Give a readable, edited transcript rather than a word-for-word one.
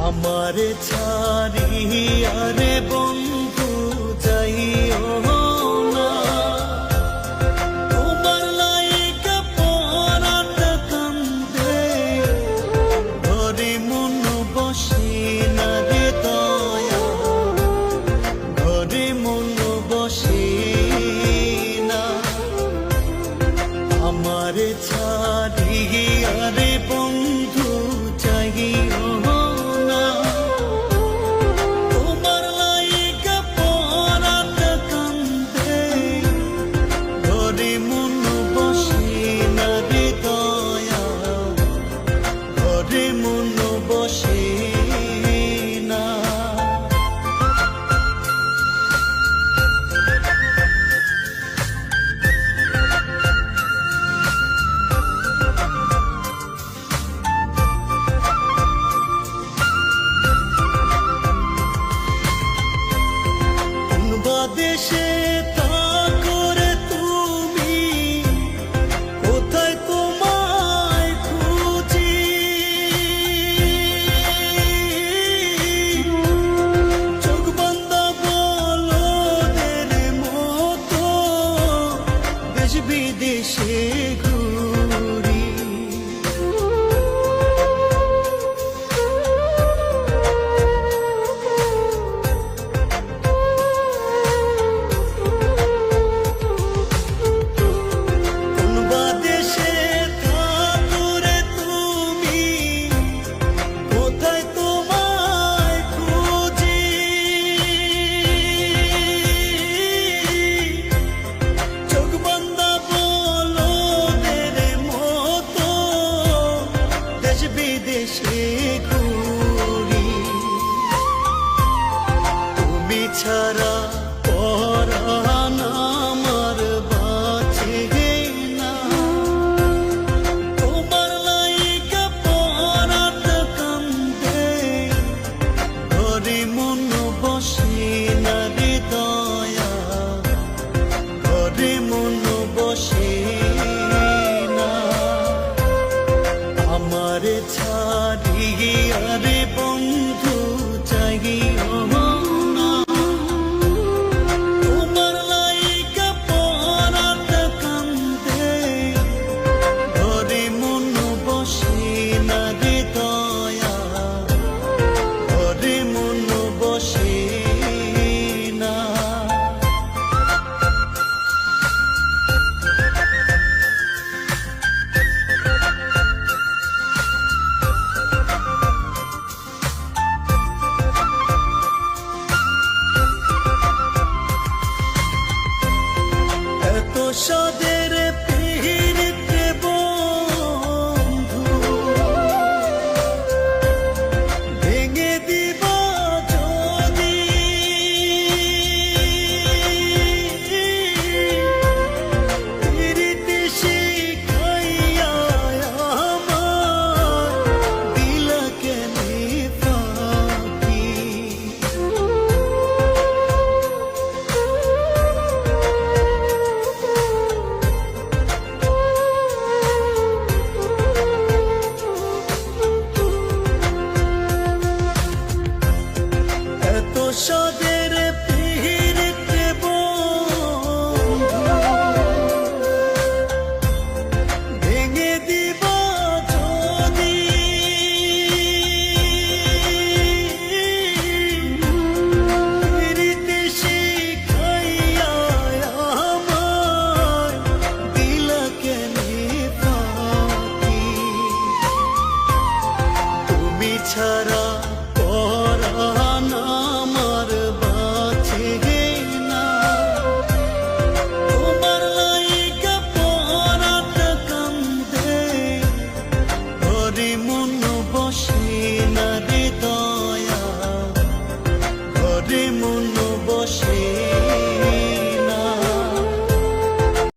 আমারে ছাড়িয়া রে বন্ধু যাইও না, তোমার লাইগা পরাটা কান্দে, ঘরে মন বসে না রে দয়া, ঘরে মন বসে না। আমারে ছাড়িয়া রে বন্ধু যাইও না, তোমার লাইগা পরাটা কান্দে, ঘরে মন বসে না রে দয়া, ঘরে মন বসে না। দেশে তা করে তুমি, কোথায় তোমায় খুঁজি, চোখ বান্ধা বলদের মতো দেশ বিদেশে ঘুরি। বিদেশে ঘুরি, তুমি ছাড়া পরাণ আমার বাঁচে না, তোমার লাইগা পরাটা কান্দে, ঘরে মন বসে না রে দয়া, ঘরে মন বসে না। আমারে ছাড়িয়া রে বন্ধু